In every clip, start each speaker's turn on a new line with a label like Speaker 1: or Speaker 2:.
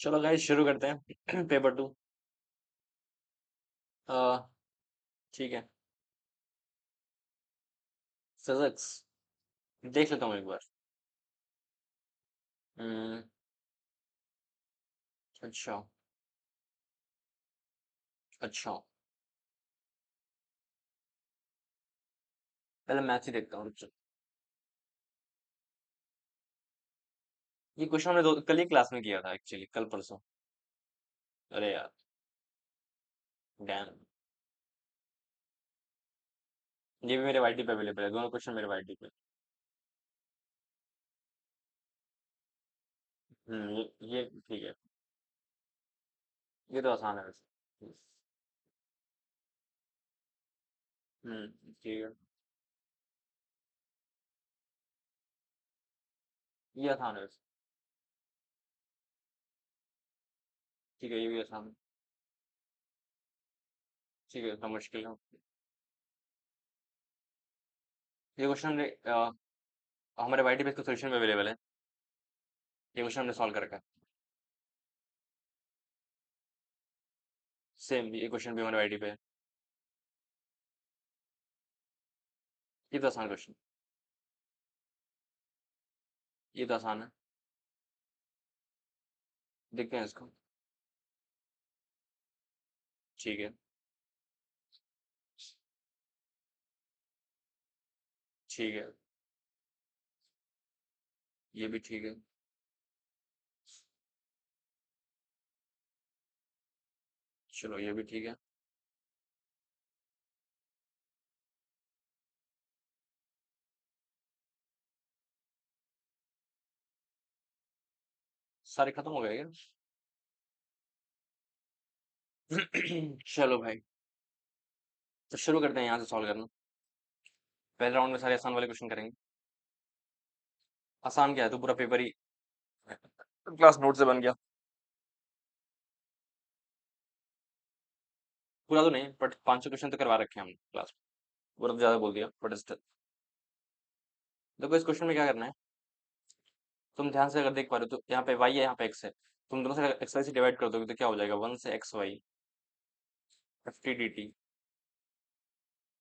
Speaker 1: चलो गाइस शुरू करते हैं पेपर 2। ठीक है। फिजिक्स देख लेता हूँ एक बार। हम्म, अच्छा। अच्छा, पहले मैथ ही देखता हूँ, रुक जाओ। ये क्वेश्चन हमने कल ही क्लास में किया था, एक्चुअली कल परसों। अरे यार, डैम। ये भी मेरे वाईटी पे अवेलेबल है, दोनों क्वेश्चन मेरे वाईटी पे। ये ठीक है। ये तो आसान है वैसे। ठीक है। ये आसान है वैसे। ठीक है, ये भी आसान है। ठीक है, इतना मुश्किल है। ये क्वेश्चन हमारे वाईटी पे इसका सोल्यूशन भी अवेलेबल है। ये क्वेश्चन हमने सॉल्व कर रखा है। सेम ये क्वेश्चन भी हमारे वाईटी पे है। ये तो आसान क्वेश्चन। ये तो आसान है। देखते हैं इसको। ठीक है। ठीक है, ये भी ठीक है। चलो, ये भी ठीक है। सारे खत्म हो गए क्या? चलो भाई, तो शुरू करते हैं यहाँ से सॉल्व करना। पहले राउंड में सारे आसान वाले क्वेश्चन करेंगे। आसान क्या है, तो पूरा पेपर ही क्लास नोट से बन गया। पूरा तो नहीं, बट 500 क्वेश्चन तो करवा रखे हैं हमने क्लास में। पूरा तो ज्यादा बोल दिया, बट स्टिल। देखो, इस क्वेश्चन में क्या करना है। तुम ध्यान से अगर देख पा रहे हो तो यहाँ पे y है, यहाँ पे x है। तुम दोनों से एक्स वाई से डिवाइड कर दोगे तो क्या हो जाएगा, 1 से x y f t d t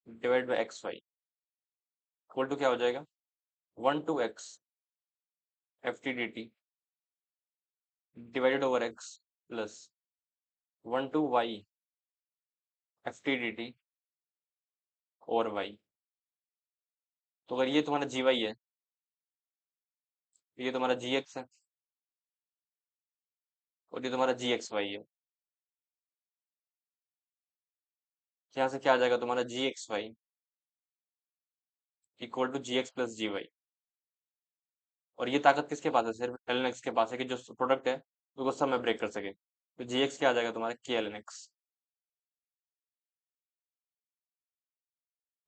Speaker 1: divide by x y equal to क्या हो जाएगा, 1 to x f t d t divided over x plus 1 to y f t d t और y। तो अगर ये तुम्हारा जी वाई है, तो ये तुम्हारा जी एक्स है, और ये तुम्हारा जी एक्स वाई है। यहाँ से क्या आ जाएगा, तुम्हारा g x y equal to g x plus g y. और ये ताकत किसके पास है, सिर्फ एल एन एक्स के पास है, कि जो प्रोडक्ट है उसको सब में ब्रेक कर सके। तो जी एक्स क्या आ जाएगा तुम्हारा, के एल एन एक्स।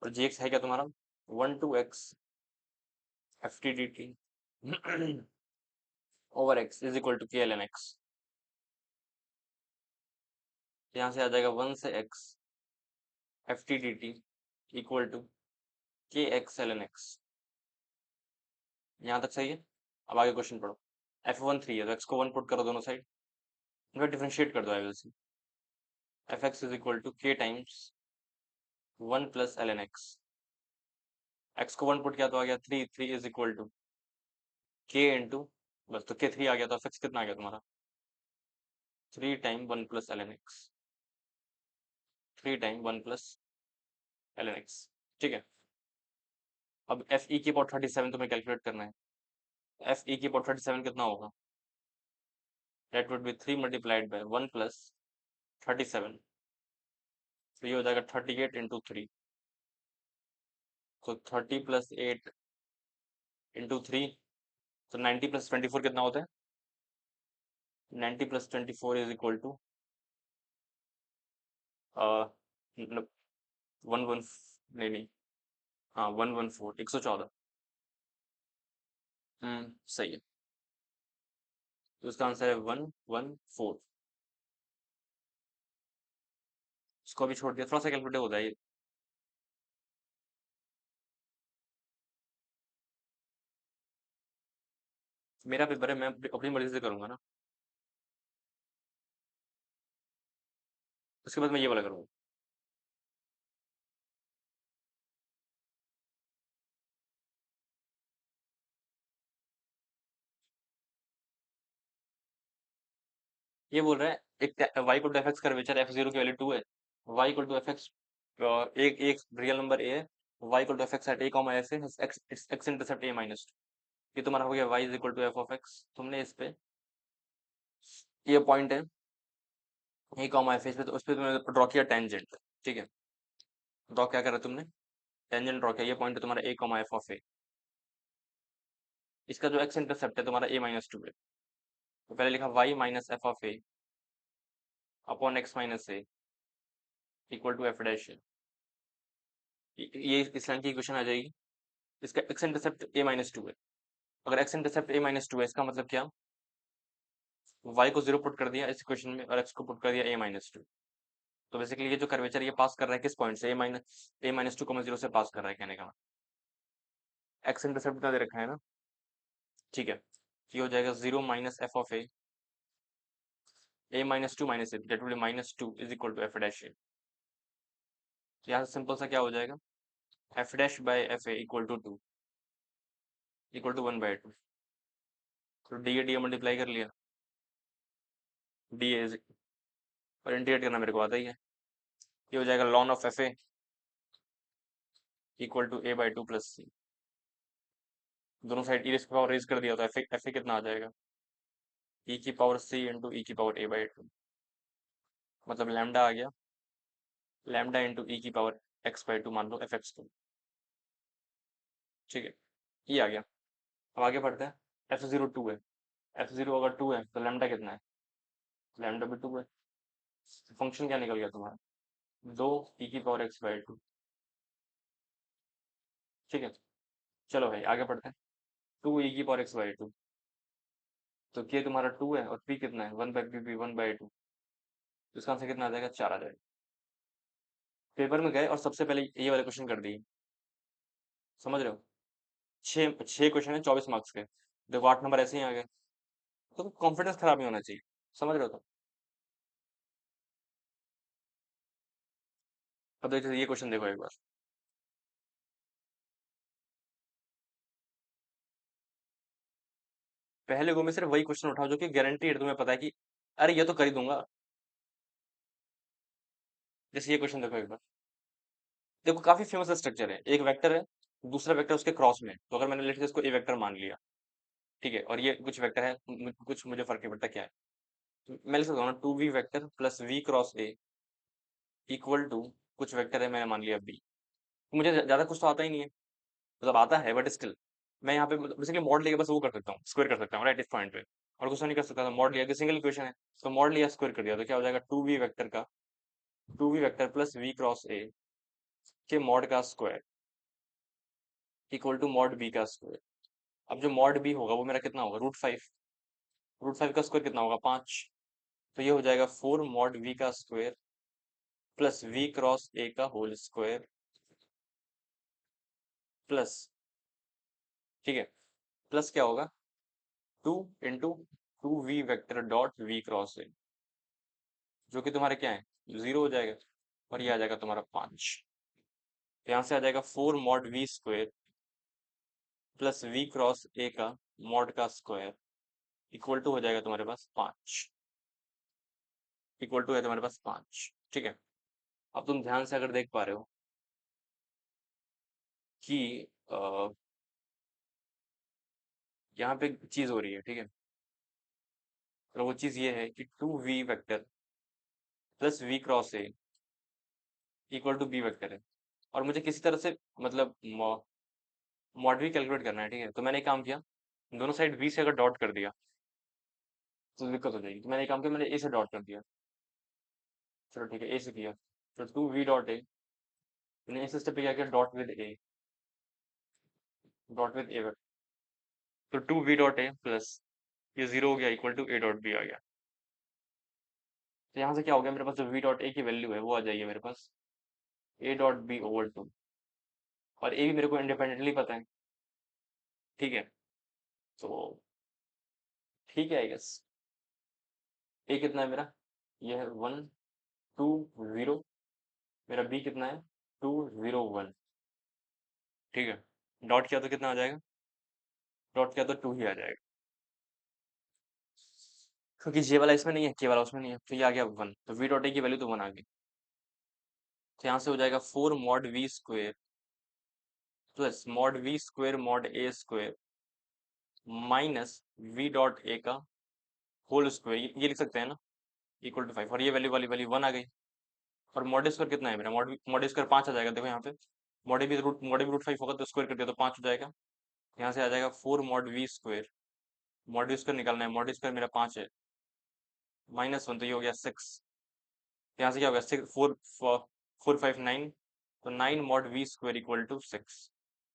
Speaker 1: और जी एक्स है क्या तुम्हारा, 1 to x f t d t over x is equal to k l n x. यहाँ से आ जाएगा 1 से x f t d t equal to k x l n x. यहाँ तक सही है। अब आगे क्वेश्चन पढ़ो। एफ वन 3 है तो एक्स को 1 पुट करो दोनों साइड, इनका डिफरेंशिएट कर दो। I will see f x is equal to k times 1 plus l n x. X को 1 पुट किया तो आ गया 3, 3 is equal to k into, बस तो के 3 आ गया, तो एफ एक्स कितना आ गया तुम्हारा, 3 time 1 plus l n x. 3 time 1 plus l n x. ठीक है। अब एफ ई की पावर 37 तुम्हें कैलकुलेट करना है। एफ ई की पावर 37 कितना होगा, that would be 3 multiplied by 1 plus 37। तो ये हो जाएगा 38 × 3। तो 30 + 8 × 3, तो 90 + 24 कितना होता है, 90 + 24 इज इक्वल टू 1 1, नहीं नहीं, हाँ 114, 114। सही है। तो इसका आंसर है 114। इसको अभी छोड़ दिया, थोड़ा सा कैलकुलेट हो जाए। मेरा पेपर है, मैं अपनी मर्जी से करूंगा ना। उसके बाद मैं ये वाला करूँगा। ये बोल रहा है एक y equal to f x curvature f zero की वैल्यू 2 है, y equal to f x एक एक रियल नंबर a है, y equal to f x at a comma s है, x इंटरसेप्ट a माइनस 2। ये तुम्हारा हो गया y is equal to f of x। तुमने इस पे ये पॉइंट है a कॉमा एफ, इस पे तो उस पे तुमने ड्रॉ किया टेंजेंट, ठीक है। ड्रॉ क्या करा तुमने, टेंजेंट ड्रॉ किया, ये पॉइंट है तुम्हारा a comma F of a। इसका जो x इंटरसेप्ट है तुम्हारा a माइनस 2 है, तो पहले लिखा y minus f of a upon x minus a equal to f dash. ये इस लाइन की इक्वेशन आ जाएगी। इसका x इंटरसेप्ट a माइनस 2 है, अगर x इंटरसेप्ट a माइनस 2 है इसका मतलब क्या, y को 0 पुट कर दिया इस इक्वेशन में और x को पुट कर दिया a माइनस 2। तो बेसिकली ये जो कर्वेचर ये पास कर रहा है किस पॉइंट से, a माइनस 2 0 से पास कर रहा है, कहने का x इंटरसेप्ट कितना दे रखा है ना, ठीक है। ये हो जाएगा 0 minus f of a minus 2 minus a that will be minus 2 is equal to f dash a। यहाँ से सिंपल सा क्या हो जाएगा, f dash by f a equal to 2 equal to 1 by 2। तो डी ए मल्टीप्लाई कर लिया, D A और इंटीग्रेट करना मेरे को आता ही है। ये हो जाएगा ln of f a equal to a by 2 plus c. दोनों साइड ई पावर रेज कर दिया तो एफ ए कितना आ जाएगा, e की पावर c इंटू ई की पावर a बाई 2, मतलब लैम्डा आ गया, लैम्डा इंटू ई की पावर x बाई 2 मान लो एफ एक्स को, ठीक है। ये आ गया। अब आगे बढ़ते हैं, एफ जीरो 2 है, एफ जीरो अगर 2 है तो लैम्डा कितना है, लैम्डा भी 2 है। फंक्शन क्या निकल गया तुम्हारा, 2 ई की पावर x बाई 2, ठीक है। चलो भाई आगे बढ़ते हैं, 2 ई की पावर x बाई 2, तो के तुम्हारा 2 है और p कितना है 1 बाई पी 1 बाई 2, तो इसका आंसर कितना आ जाएगा, 4 आ जाएगा। पेपर में गए और सबसे पहले ये वाले क्वेश्चन कर दिए, समझ रहे हो। छः छः क्वेश्चन है 24 मार्क्स के, देखो 8 नंबर ऐसे ही आ गए, तो कॉन्फिडेंस खराब नहीं होना चाहिए, समझ रहे हो। तो अब देखो ये क्वेश्चन देखो एक बार, पहले गो में सिर्फ वही क्वेश्चन उठाओ जो कि गारंटीड तुम्हें पता है कि अरे ये तो कर ही दूंगा। जैसे ये क्वेश्चन देखो एक बार, देखो काफी फेमस स्ट्रक्चर है, एक वेक्टर है, दूसरा वेक्टर उसके क्रॉस में, तो अगर मैंने लेट इसको ए वेक्टर मान लिया, ठीक है, और ये कुछ वेक्टर है, कुछ मुझे फर्क नहीं पड़ता क्या है, तो मैं लिख सकता हूँ ना 2v vector plus v cross a equal to कुछ वेक्टर है मैंने मान लिया b। मुझे ज्यादा कुछ तो आता ही नहीं है, मतलब आता है बट स्टिल मैं यहाँ पे बेसिकली मॉड लेके बस वो कर सकता हूँ, स्क्वायर कर सकता हूँ राइट इस पॉइंट पे, और कुछ तो नहीं कर सकता था। मॉड लिया कि सिंगल इक्वेशन है, तो मॉड लिया स्क्वायर कर दिया, तो क्या हो जाएगा 2v वेक्टर का 2v vector plus v cross a के मॉड का square equal to mod b का स्क्वायर। अब जो मॉड b होगा वो मेरा कितना होगा, √5, √5 का स्क्वायर कितना होगा 5, तो ये हो जाएगा 4 मॉड v का स्क्वायर प्लस v क्रॉस ए का होल स्क्वायर प्लस, ठीक है, प्लस क्या होगा 2 into 2v vector dot v cross ए, जो कि तुम्हारे क्या है 0 हो जाएगा, और ये आ जाएगा तुम्हारा 5। यहाँ से आ जाएगा 4 mod v square plus v cross ए का मॉड का स्क्वायर इक्वल टू हो जाएगा तुम्हारे पास 5, इक्वल टू है तुम्हारे पास 5, ठीक है। अब तुम ध्यान से अगर देख पा रहे हो कि यहाँ पे चीज हो रही है, ठीक है, और वो चीज ये है कि 2v vector plus v cross a equal to b vector है, और मुझे किसी तरह से मतलब मॉड भी कैलकुलेट करना है, ठीक है। तो मैंने एक काम किया, दोनों साइड v से अगर डॉट कर दिया तो दिक्कत हो जाएगी, तो मैंने एक काम किया, मैंने a से डॉट कर दिया, चलो ठीक है a से किया, तो 2v डॉट ए, मैंने इस स्टेप पे क्या किया, डॉट विद ए, तो 2v डॉट ए प्लस ये 0 हो गया equal to a dot b आ गया। तो यहाँ से क्या हो गया, मेरे पास जो v डॉट ए की वैल्यू है वो आ जाएगी मेरे पास a डॉट b ओवर 2, और a भी मेरे को इंडिपेंडेंटली पता है, ठीक है। तो ठीक है आई गेस, a कितना है मेरा, ये है 1 2 0, मेरा बी कितना है 2 0 1, ठीक है। डॉट किया तो कितना आ जाएगा, डॉट किया तो 2 ही आ जाएगा, क्योंकि जे वाला इसमें नहीं है, के वाला उसमें नहीं है, तो ये आ गया 1, तो वी डॉट ए की वैल्यू तो 1 आ गई। तो यहाँ से हो जाएगा 4 mod v² plus mod we square mod A square minus V dot A का होल स्क्वेयर, ये लिख सकते हैं ना, इक्वल टू 5, और ये वैल्यू वाली वैल्यू 1 आ गई। और मॉड स्क्वायर कितना है मेरा, मॉड स्क्वायर 5 आ जाएगा, देखो यहाँ पे मॉड भी रूट 5 होगा तो स्क्वायर कर दिया तो 5 हो जाएगा। यहाँ से आ जाएगा 4 mod v², मॉड स्क्वायर निकालना है, मॉड स्क्वायर मेरा 5 है, -1 तो ये हो गया 6। यहाँ से क्या हो गया 6 4 4 5 9, तो 9 mod v² equal to 6,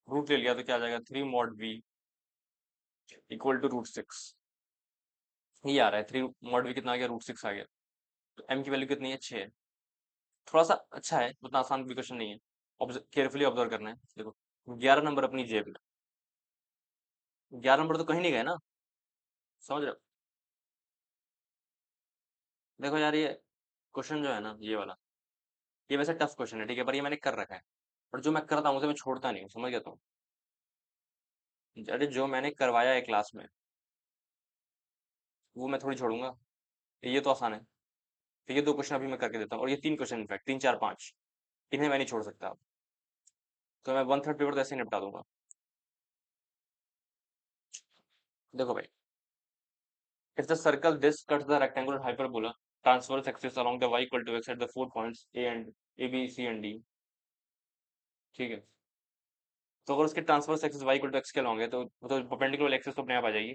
Speaker 1: root ले लिया तो क्या आ जाएगा 3 mod v इक्वल टू √6, ये आ रहा है 3 mod v कितना आ गया √6 आ गया। तो m की वैल्यू कितनी है 6 है, थोड़ा सा अच्छा है, उतना आसान भी क्वेश्चन नहीं है, केयरफुली ऑब्जर्व करना है। देखो 11 नंबर अपनी जेब में, 11 नंबर तो कहीं नहीं गए ना, समझ रहे हो। देखो यार ये क्वेश्चन जो है ना ये वाला, ये वैसे टफ क्वेश्चन है ठीक है, पर ये मैंने कर रखा है, और जो मैं करता हूँ उसे मैं छोड़ता नहीं हूँ, समझ गया तुम। अरे जो मैंने करवाया है क्लास में वो मैं थोड़ी छोड़ूंगा, ये तो आसान है। तो ये 2 क्वेश्चन अभी मैं करके देता हूँ, और ये 3 क्वेश्चन इनफैक्ट 3 4 5, इन्हें मैं नहीं छोड़ सकता अब। तो मैं 1/3 पेपर तो ऐसे ही निपटा दूंगा। देखो भाई, if the circle this cuts the rectangular hyperbola transverse axis along the y equal to x at the 4 points a b c and d, ठीक है। तो अगर उसके transverse axis y equal to x के लॉन्ग है तो perpendicular axis तो अपने आप आ जाएगी,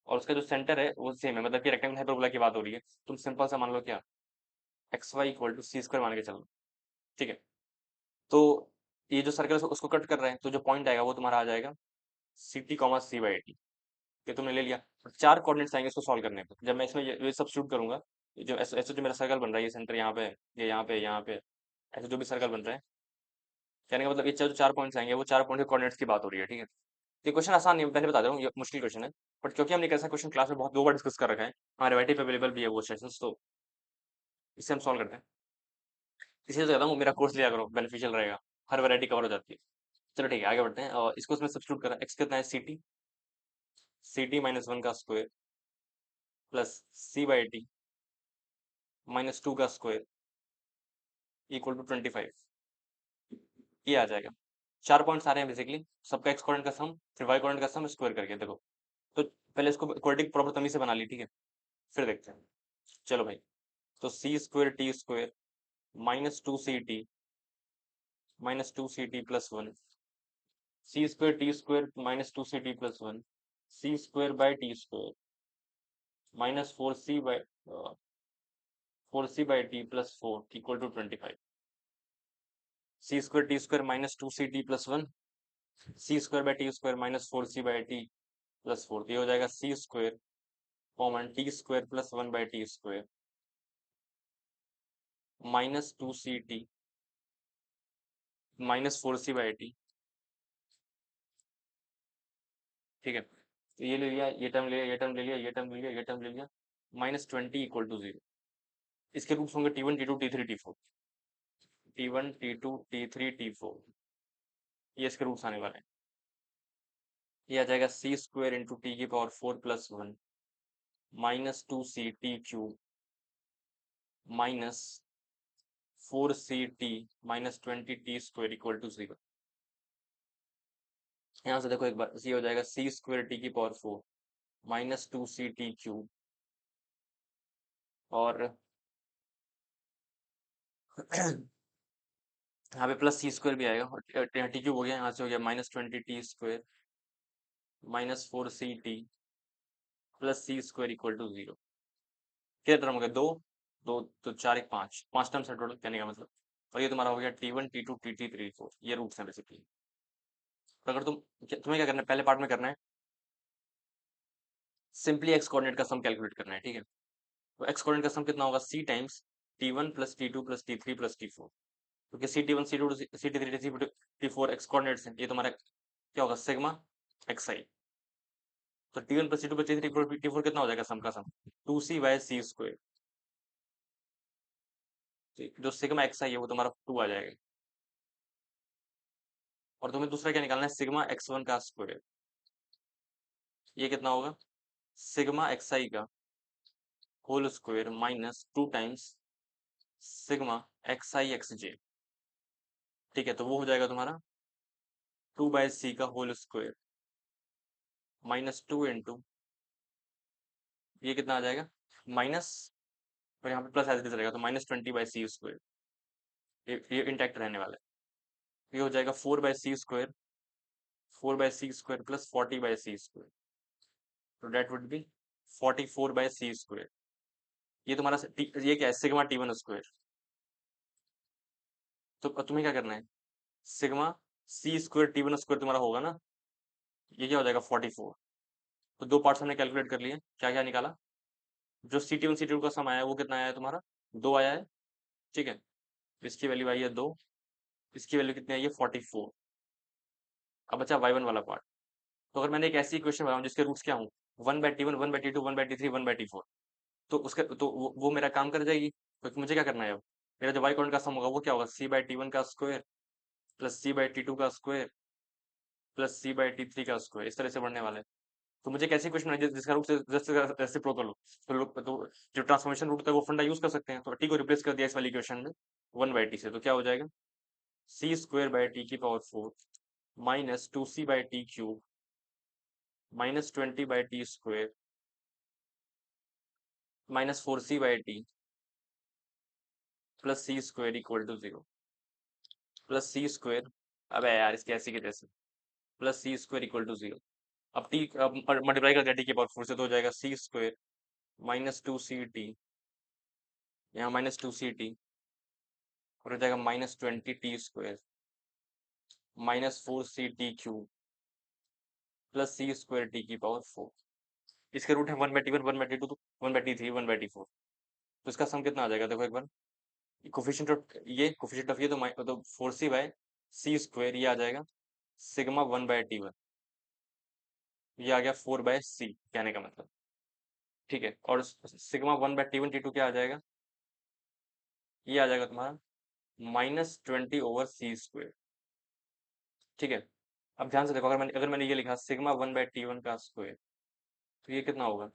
Speaker 1: और उसका जो सेंटर है वो सेम है, मतलब कि रेक्टेंगल हाइपरबोला की बात हो रही है। तुम सिंपल सा मान लो क्या, x y equal to c square मान के चलो, ठीक है। तो ये जो सर्कल है उसको कट कर रहे हैं, तो जो पॉइंट आएगा वो तुम्हारा आ जाएगा c t comma c by t, ये तुमने ले लिया। और 4 कोऑर्डिनेट्स आएंगे इसको सॉल्व करने पे, जब मैं इसमें ये सब्स्टिट्यूट करूंगा, ये जो ऐसे ऐसे जो मेरा सर्कल बन रहा है, ये सेंटर यहाँ पे है, ये यहाँ पे, ऐसे जो भी सर्कल बन रहा है, कहने का मतलब ये जो 4 पॉइंट्स आएंगे वो 4 पॉइंट के कोऑर्डिनेट्स की बात हो रही है, ठीक है। ये क्वेश्चन आसान नहीं है, पहले बता दे रहा हूँ, ये मुश्किल क्वेश्चन है, बट क्योंकि हमने कैसा क्वेश्चन क्लास में बहुत 2 बार डिस्कस कर रखा है, हमारे वाईटी पे अवेलेबल भी है वो सेशंस, तो इससे हम सॉल्व करते हैं। इसलिए तो कहता हूँ मेरा कोर्स लिया करो, बेनिफिशियल रहेगा, हर वैरायटी कवर हो जाती है। चलो ठीक है आगे बढ़ते हैं, और इसको उसमें सब्स्टिट्यूट करा, एक्स कितना है सी टी -1 का square plus c by t -2 का स्क्वायर इक्वल टू 25, ये आ जाएगा। 4 पॉइंट्स आ रहे हैं बेसिकली, सबका एक्स कोऑर्डिनेट का सम फिर वाई कोऑर्डिनेट का सम स्क्वायर करके देखो। तो पहले इसको क्वाड्रेटिक प्रॉपर तमीज से बना ली, ठीक है, फिर देखते हैं। चलो भाई, तो c square t square -2ct -2ct plus 1, c square t square -2ct plus 1, c square by t square -4c by t plus 4 equal to 25, c square t square -2ct plus 1, c square by t square -4c/t plus 4, तो ये हो जाएगा c square common t square plus 1/t square -2ct -4c/t, ठीक है। तो ये ले लिया, ये टर्म ले लिया, ये टर्म ले लिया, ये टर्म ले लिया, ये टर्म ले लिया, -20 इक्वल टू 0। इसके रूट्स होंगे T1 T2 T3 T4, T1 T2 T3 T4, ये इसके रूट्स आने वाले हैं। ये आ जाएगा सी स्क्वायर इंटू टी की power 4 plus 1 -2ct³ -4ct -20t² equal to 0। यहाँ से देखो एक बार, ये हो जाएगा सी स्क्वायर टी की पावर 4 -2ct³ और यहाँ पे प्लस सी स्क्वायर भी आएगा, और टी क्यूब हो गया, यहाँ से हो गया -20t² -4ct plus c square equal to 0। कितने टर्म हो गए, दो दो, तो 4 1 5, 5 टर्म्स है टोटल कहने का मतलब। और ये तुम्हारा हो गया T1 T2 T3 T4, ये रूट्स हैं बेसिकली। तो अगर तुम्हें क्या करना है, पहले पार्ट में करना है सिंपली एक्स कोऑर्डिनेट का सम कैलकुलेट करना है, ठीक है। तो एक्स कोऑर्डिनेट का सम कितना होगा, c times T1 plus T2 plus T3 plus T4, क्योंकि सी T1 सी T2 सी T3 T4 एक्स कोऑर्डिनेट्स हैं, ये तुम्हारा क्या होगा सिग्मा xi। तो T1 plus T2 plus T3 T4 कितना हो जाएगा सम का सम 2c/c², तो जो सिग्मा एक्स आई है वो तुम्हारा 2 आ जाएगा। और तुम्हें दूसरा क्या निकालना है, सिग्मा एक्स वन का स्क्वायर। ये कितना होगा, सिग्मा एक्स आई का whole square minus 2 times sigma x i x j. ठीक है, तो वो हो जाएगा तुम्हारा 2/c का होल स्क्वायर माइनस 2 इंटू, ये कितना आ जाएगा, माइनस, और यहाँ पे प्लस एज इट इज रहेगा तो -20/c²। ये इंटैक्ट रहने वाला है। ये हो जाएगा 4/c², 4/c² प्लस 40/c², तो डेट वुड बी 44/c²। ये तुम्हारा ये क्या है, सिग्मा T1²। तो तुम्हें क्या करना है, सिग्मा C²T1² तुम्हारा होगा ना, ये क्या हो जाएगा 44। तो दो पार्ट्स हमने कैलकुलेट कर लिए, क्या क्या निकाला, जो C T1 C T2 का सम आया है वो कितना आया है तुम्हारा, 2 आया है। ठीक है, इसकी वैल्यू आई है 2, इसकी वैल्यू कितनी आई है 44। अब बचा y1 वाला पार्ट। तो अगर मैंने एक ऐसी इक्वेशन बनाऊं जिसके रूट्स क्या हूँ, 1/T1, 1/T2, 1/T3, 1/T4, तो उसका तो वो मेरा काम कर जाएगी, क्योंकि मुझे क्या करना है अब, मेरा जो वाई कॉर्डिनेट का सम होगा वो क्या होगा, C/T1 का स्क्वायर प्लस C/T2 का स्क्वायर प्लस C/T3 का स्क्वायर, इस तरह से बढ़ने वाला है। तो मुझे कैसी इक्वेशन बनाई जिसका रूट से रेसिप्रोकल हो, तो जो ट्रांसफॉर्मेशन रूट था वो फंडा यूज कर सकते हैं, तो टी को रिप्लेस कर दिया इस वाली इक्वेशन में 1/t से, तो क्या हो जाएगा, C²/t⁴ minus 2C/t³ minus 20/t² minus 4C/t plus C² equal to 0, plus C², अब यार इसके ऐसे के जैसे, प्लस C² इक्वल टू 0। अब टी अब मल्टीप्लाई कर दिया t⁴ से, तो हो जाएगा C² माइनस 2CT, यहाँ -2CT, और हो जाएगा -20t² minus 4C⁴ plus C²T⁴। इसके रूट है 1/T1, 1/T2, 1/T3, 1/T4। तो इसका सम कितना आ जाएगा, देखो एक बार, कोफिशिएंट ऑफ ये तो 4C/c², ये आ जाएगा सिग्मा 1/T1, ये आ गया 4/c कहने का मतलब। ठीक है, और सिग्मा 1/T1 T2 क्या आ जाएगा, ये आ जाएगा तुम्हारा -20/c²। ठीक है, अब ध्यान से देखो, अगर मैंने ये लिखा सिग्मा 1/T1 का स्क्वायर, तो ये कितना होगा,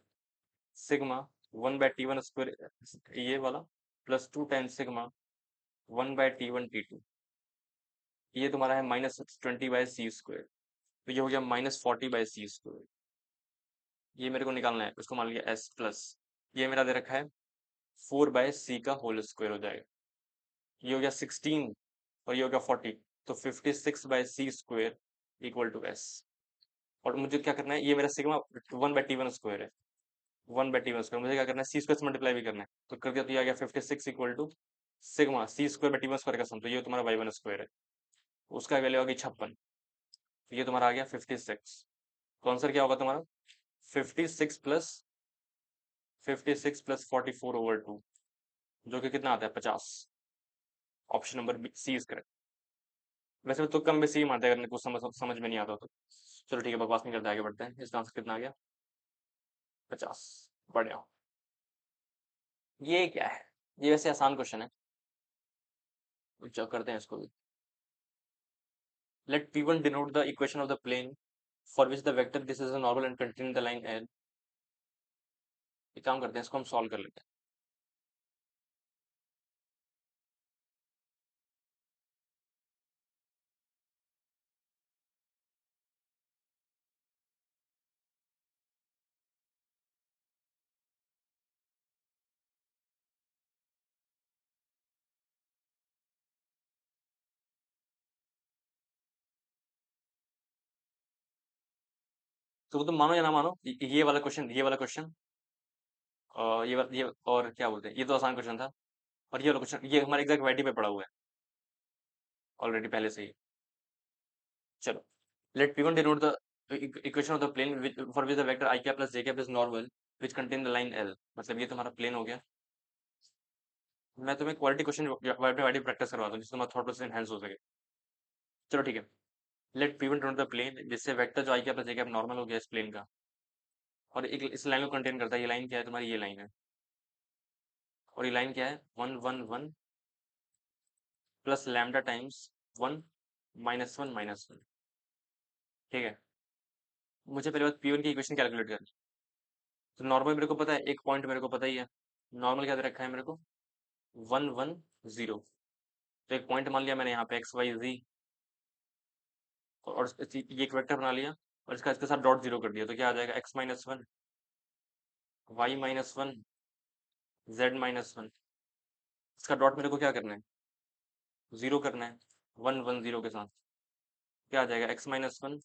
Speaker 1: सिग्मा 1/T1², ये वाला plus 2 times sigma 1/T1 T2, ये तुम्हारा है -20/c², तो ये हो गया -40/c²। ये मेरे को निकालना है, उसको मान लिया s प्लस, ये मेरा दे रखा है 4/c का होल स्क्वायर हो जाएगा, ये हो गया 16 और ये हो गया 40, तो 56/c² इक्वल टू s। और मुझे क्या करना है, ये मेरा सिग्मा 1/T1² है, 1/T1², मुझे क्या करना है, C² से मल्टीप्लाई भी करना है, तो कर दिया, तो ये आ गया 56 इक्वल टू सिग्मा C²/T1² का सम, तो ये तुम्हारा y1² है, उसका वैल्यू आ गई 56, तो ये तुम्हारा आ गया 56। तो आंसर क्या होगा तुम्हारा, 56 + 44/2, जो कि कितना आता है 50। Option number b c is correct. वैसे तो कम में सी मानते हैं अगर कुछ समझ में नहीं आता तो। चलो ठीक है, बकवास नहीं करते, आगे बढ़ते हैं। इसका आंसर कितना आ गया, 50। बढ़िया। ये क्या है, ये वैसे आसान क्वेश्चन है, चलो करते हैं इसको भी। Let P1 denote the equation of the plane for which the vector this is a normal and containing the line L। एक काम करते हैं, इसको हम सॉल्व कर लेते हैं। तो तुम मानो या ना मानो, ये वाला क्वेश्चन ये और क्या बोलते हैं, ये तो आसान क्वेश्चन था, और ये वाला क्वेश्चन ये हमारे एग्जैक्ट वाईटी पे पड़ा हुआ है ऑलरेडी पहले से ही। चलो, let P1 denote the equation of the plane for which the vector i cap plus j cap is normal which contain the line L। मतलब ये तुम्हारा प्लेन हो गया। मैं तुम्हें क्वालिटी क्वेश्चन वाइडी प्रैक्टिस करवा दूं जिससे तुम्हारा थॉट प्रोसेस एनहांस हो सके। चलो ठीक है, let P1 denote the plane जिससे वेक्टर जो i cap plus j cap normal हो गया इस प्लेन का, और एक इस लाइन को कंटेन करता है। ये लाइन क्या है तुम्हारी, ये लाइन है, और ये लाइन क्या है 1 1 1 प्लस लैम्डा टाइम्स 1 -1 -1। ठीक है, मुझे पहले बात P1 की इक्वेशन कैलकुलेट करनी। तो नॉर्मल मेरे को पता है, एक पॉइंट मेरे को पता ही है। नॉर्मल क्या दे रखा है मेरे को, 1 1 0। तो एक पॉइंट मान लिया मैंने यहाँ पे XYZ, और ये एक वेक्टर बना लिया, और इसके साथ डॉट जीरो कर दिया। तो क्या आ जाएगा, X-1 Y-1 Z-1। इसका डॉट मेरे को क्या करना है, जीरो करना है 1 1 0 के साथ। क्या आ जाएगा, X-1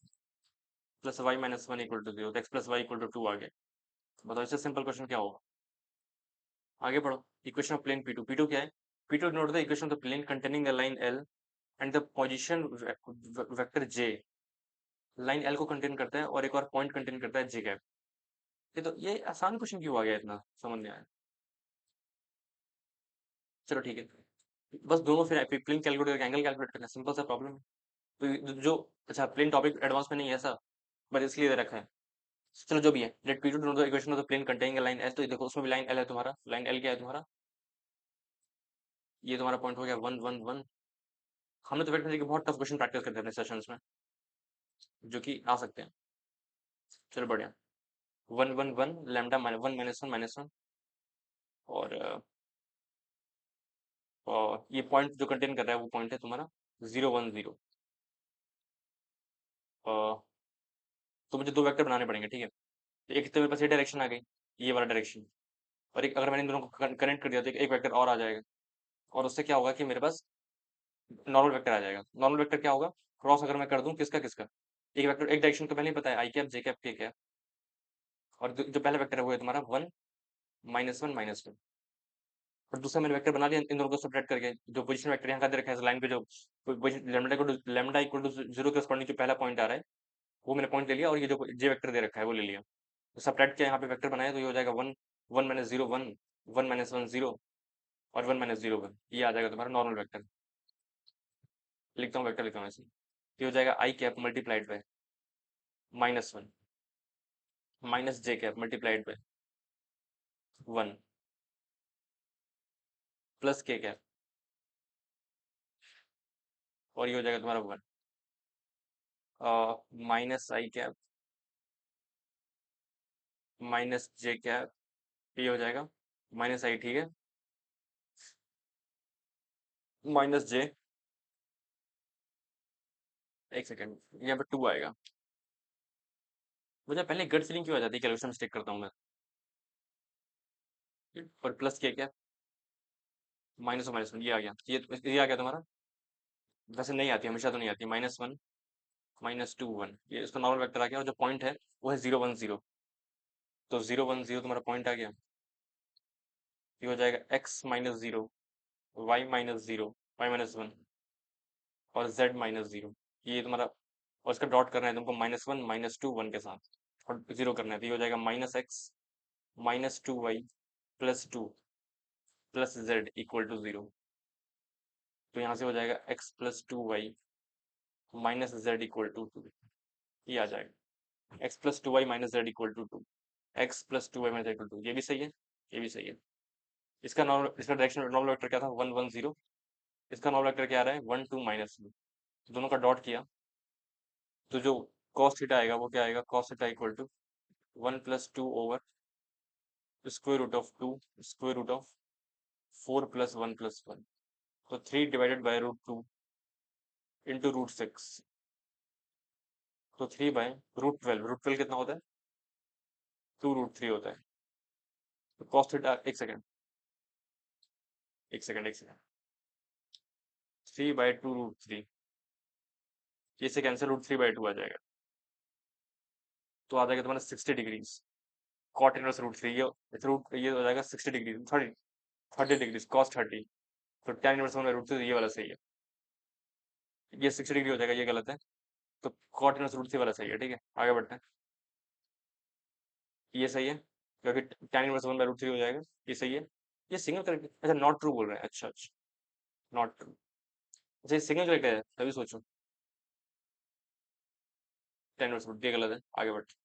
Speaker 1: plus Y-1 equal to 0। तो X plus y equal to 2 आ गया। बताओ इससे सिंपल क्वेश्चन क्या होगा। आगे बढ़ो। इक्वेशन ऑफ प्लेन P2 क्या है, P2 note the equation of the plane containing the line L and the position vector J। लाइन L को कंटेन करता है और एक और पॉइंट कंटेन करता है J कैप। ये आसान क्वेश्चन क्यों आ गया, इतना समझ नहीं आया। चलो ठीक है, बस दोनों फिर प्लेन कैलकुलेट करके एंगल कैलकुलेट करना, सिंपल सा प्रॉब्लम है। तो जो अच्छा प्लेन टॉपिक एडवांस में नहीं है ऐसा, बट इसलिए दे रखा है। चलो जो भी है, let P2 no the equation of the plane containing line L। तो देखो उसमें भी लाइन L है तुम्हारा, लाइन L क्या है तुम्हारा, ये तुम्हारा पॉइंट हो गया 1 1 1। हमने तो वेट करने के बहुत टफ क्वेश्चन प्रैक्टिस करते हैं अपने सेशंस में, जो कि आ सकते हैं। चलो बढ़िया, 1 1 1 लैम्डा 1 -1 -1। और ये पॉइंट जो कंटेन कर रहा है वो पॉइंट है तुम्हारा 0 1 0। तो मुझे दो वेक्टर बनाने पड़ेंगे, ठीक है। तो एक तो मेरे पास ये डायरेक्शन आ गई, ये वाला डायरेक्शन, और एक अगर मैंने इन दोनों को कनेक्ट कर दिया तो एक वेक्टर और आ जाएगा। और उससे क्या होगा कि मेरे पास नॉर्मल वेक्टर आ जाएगा। नॉर्मल वेक्टर क्या होगा, क्रॉस अगर मैं कर दूं किसका किसका, एक वेक्टर एक डायरेक्शन तो पहले ही पता है, आई कैप जे कैप के कैप। और जो पहला वेक्टर है वो है तुम्हारा 1 -1 -1। और दूसरा मैंने वेक्टर बना लिया इन दोनों को सेपरेट करके, जो पोजीशन वेक्टर यहाँ का दे रखा है लाइन पे, जो लैम्डा इक्वल टू 0 के करस्पॉन्डिंग जो पहला पॉइंट आ रहा है वो मैंने पॉइंट ले लिया, और ये जो जे वेक्टर दे रखा है वो ले लिया। तो सब्ट्रैक्ट किया, यहाँ पे वेक्टर बनाया, तो ये हो जाएगा 1 1 -0 1 1 -1 0 और 1 -0 1। ये आ जाएगा तुम्हारा नॉर्मल वेक्टर। लिखता हूँ वेक्टर, लिखता हूँ ऐसे, ये हो जाएगा i cap multiplied by -1 minus j cap multiplied by 1 plus k cap, और ये हो जाएगा तुम्हारा 1 minus i cap minus j cap. ये हो जाएगा माइनस आई, ठीक है, माइनस जे। एक सेकेंड, यहाँ पे 2 आएगा। मुझे पहले गट फीलिंग क्यों आ जाती है, कैलकुलेशन मिस्टेक करता हूँ मैं। और प्लस के कैप -1 ये आ गया, ये आ गया तुम्हारा। वैसे नहीं आती, हमेशा तो नहीं आती, -1 -2 1। ये इसका नॉर्मल वेक्टर आ गया, और जो पॉइंट है वो है 0 1 0। तो 0 1 0 तुम्हारा पॉइंट आ गया। ये हो जाएगा X-0 Y-0 Y-1 और Z-0। ये तुम्हारा, और इसका डॉट करना है तुमको -1 -2 1 के साथ, और जीरो करना है। तो ये हो जाएगा -X -2Y +2 +Z equal to 0। तो यहाँ से हो जाएगा X +2Y -Z equal to 2। ये आ जाएगा X +2Y -Z equal to 2। X +2Y -Z equal to, ये भी सही है, ये भी सही है। इसका डायरेक्शन नॉर्मल वेक्टर क्या था, 1 1 0। इसका नॉर्मल वेक्टर क्या आ रहा है, 1 2 -2। दोनों का डॉट किया, तो जो cos थीटा आएगा वो क्या आएगा, cos theta equal to 1 +2 over square root of 2 square root of 4 +1 +1। तो 3 डिवाइडेड बाय √2 इंटू √6। तो 3 बाय √12। √12 कितना होता है, 2 √3 होता है। तो cos थीटा, एक सेकेंड एक सेकेंड एक सेकेंड, 3/2 √3, ये से कैंसिल, √3/2 आ जाएगा। तो आ जाएगा तुम्हारा 60 डिग्रीज। कॉट इनवर्स √3, ये हो जाएगा 60 डिग्री, 30 डिग्रीज cos 30। तो tan इनवर्स 1/√3, ये वाला सही है। ये 60 डिग्री हो जाएगा, ये गलत है। तो कॉट इनवर्स √3 वाला सही है, ठीक है। आगे बढ़ते हैं, ये सही है, क्योंकि tan इनवर्स 1/√3 हो जाएगा, ये सही है। ये सिंगल करेक्ट, अच्छा नॉट ट्रू बोल रहे हैं, अच्छा अच्छा, नॉट ट्रू। अच्छा ये सिंगल करेक्ट है, तभी सोचो tan इनवर्स √3 गलत है। आगे बढ़ते,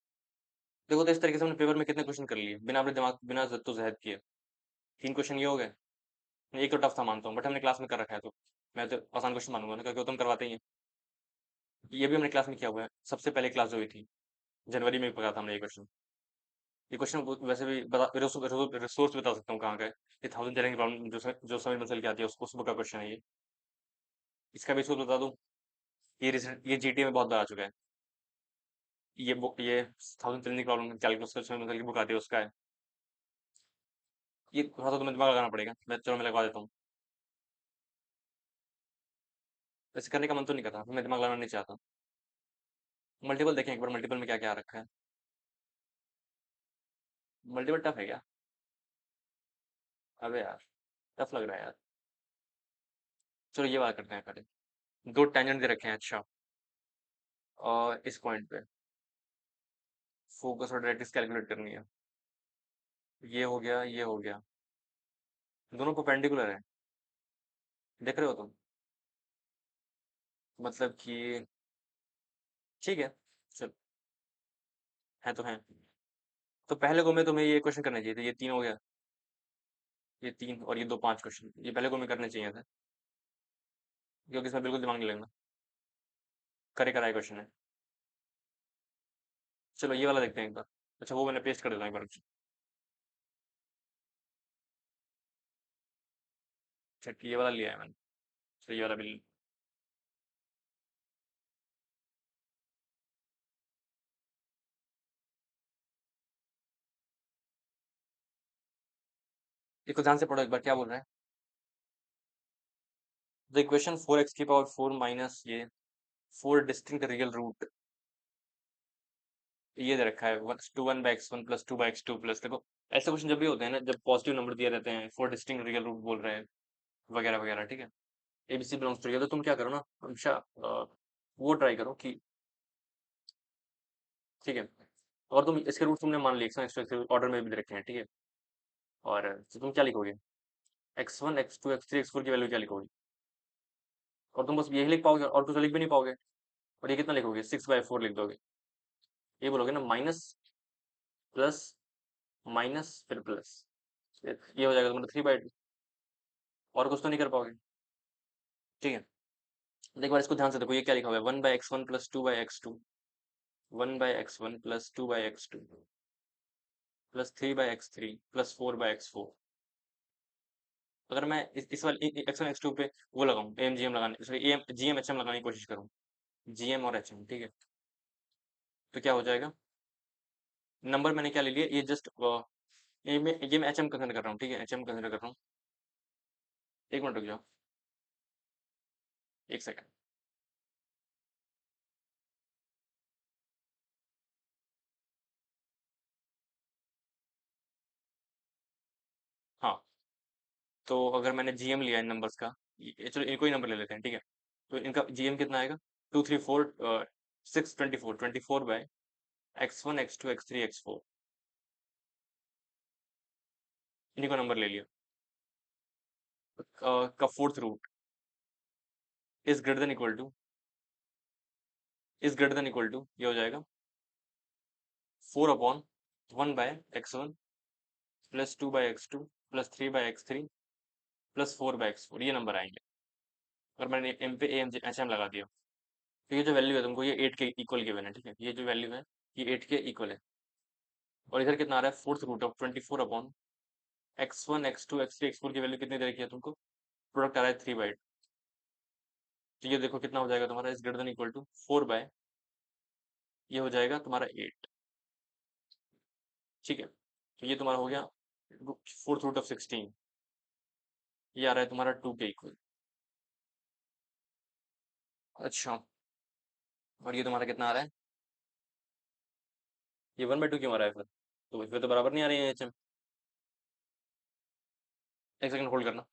Speaker 1: देखो तो इस तरीके से हमने पेपर में कितने क्वेश्चन कर लिए बिना अपने दिमाग, बिना जद्दोजहद किए। 3 क्वेश्चन ये हो गए। एक तो टफ था मानता हूँ, बट हमने क्लास में कर रखा है, तो मैं तो आसान क्वेश्चन मानूंगा ना, क्योंकि वो तुम करवाते ही हैं। ये भी हमने क्लास में किया हुआ है, सबसे पहले क्लास जो हुई थी जनवरी में पढ़ा था हमने ये क्वेश्चन। ये क्वेश्चन वैसे भी बता, रिसोर्स बता सकता हूँ कहाँ का है। ये थाउजेंड टेलिंग प्रॉब्लम जो समय मंजिल की आती है उस बुक का क्वेश्चन है ये। इसका भी सोच बता दूं। ये रिसेंट ये जीटीए में बहुत बार आ चुका है। ये बुक ये थाउजेंड टेलिंग प्रॉब्लम कैलकुलस का समय मंजिल की बुक आती है उसका है। ये थोड़ा सा तुम्हें दिमाग लगाना पड़ेगा, मैं लगवा देता हूँ। वैसे करने का मन तो नहीं करता, मैं दिमाग लगाना नहीं चाहता। मल्टीपल देखें एक बार, मल्टीपल में क्या क्या आ रखा है। मल्टीपल टफ है क्या? अबे यार, टफ लग रहा है यार। चलो ये बात करते हैं पहले। दो टेंजेंट दे रखे हैं, अच्छा। और इस पॉइंट पे फोकस और डायरेक्ट्रिक्स कैलकुलेट करनी है। ये हो गया, ये हो गया। दोनों परपेंडिकुलर है, देख रहे हो तुम? मतलब कि ठीक है, चल, है तो है। तो पहले को में तुम्हें ये क्वेश्चन करने चाहिए थे, ये तीन हो गया। ये तीन और ये दो, पांच क्वेश्चन ये पहले को में करने चाहिए थे, क्योंकि इसमें बिल्कुल दिमाग नहीं लगना। करे कराए क्वेश्चन है। चलो ये वाला देखते हैं एक बार। अच्छा वो मैंने पेस्ट कर देता हूँ एक बार। अच्छा ये वाला लिया है मैंने। चलो ये वाला भी। इसको ध्यान से पढ़ो एक बार, क्या बोल रहा है। द इक्वेशन 4x⁴ माइनस ये 4 डिस्टिंक्ट रियल रूट, ये दे रखा है 1/x1 प्लस 2/x2 प्लस, देखो ऐसे क्वेश्चन जब भी होते हैं ना, जब पॉजिटिव नंबर दिए रहते हैं, 4 डिस्टिंक्ट रियल रूट बोल रहे हैं वगैरह वगैरह, ठीक है। एबीसी बिलोंग्स टू, तो तुम क्या करो ना हमेशा, वो ट्राई करो कि, ठीक है। और तुम इसके रूट तुमने मान लिए ऑर्डर में भी दे रखे हैं, ठीक है। और तो तुम क्या लिखोगे, x1 x2 x3 x4 की वैल्यू क्या लिखोगे। और तुम बस यही लिख पाओगे और कुछ तो लिख भी नहीं पाओगे। और ये कितना लिखोगे, 6/4 लिख दोगे। ये बोलोगे ना माइनस प्लस माइनस फिर प्लस, ये हो जाएगा तुम्हारा 3/2। और कुछ तो नहीं कर पाओगे, ठीक है। एक बार इसको ध्यान से देखो, ये क्या लिखा हुआ है, 1/x1 plus 2/x2, 1/x1 plus 2/x2 plus 3/x3 plus 4/x4। अगर मैं इस वाले x1 x2 पे वो लगाऊं, एम जी एम लगाने, sorry M G M H M लगाने की कोशिश करूं, जी एम और एच एम, ठीक है। तो क्या हो जाएगा, नंबर मैंने क्या ले लिया, ये जस्ट ये मैं एच एम कंसिडर कर रहा हूँ, ठीक है, एच एम कंसिडर कर रहा हूँ। एक मिनट रुक जाओ, एक सेकंड। हाँ, तो अगर मैंने जीएम लिया इन नंबर्स का, चलो इनको ही नंबर ले लेते हैं, ठीक है। तो इनका जीएम कितना आएगा, 2 3 4 6 24 24 bye x1 x2 x3 x4, इन्हीं को नंबर ले लिया। का fourth root is greater than equal to ये हो जाएगा 4/1 bye x1 plus 2/x2 plus 3/x3 plus 4/x4, ये नंबर आएंगे। अगर मैंने एम पे ए एम एच एम लगा दिया, तो ये जो वैल्यू है तुमको, ये 8 के इक्वल गिवन है, ठीक है। ये जो वैल्यू है ये 8 के इक्वल है। और इधर कितना आ रहा है, fourth root of 24/x1 x2 x3 x4 की वैल्यू कितनी दे रखी है तुमको, प्रोडक्ट आ रहा है 3/8। तो ये देखो कितना हो जाएगा तुम्हारा, is greater than equal to 4 by, ये हो जाएगा तुम्हारा 8, ठीक है। तो ये तुम्हारा हो गया फोर्थ रूट ऑफ 16, ये आ रहा है तुम्हारा 2 के इक्वल। अच्छा, और ये तुम्हारा कितना आ रहा है, ये 1/2 क्यों आ रहा है फिर, तो इसमें तो बराबर नहीं आ रही है एच एम। एक सेकंड होल्ड करना।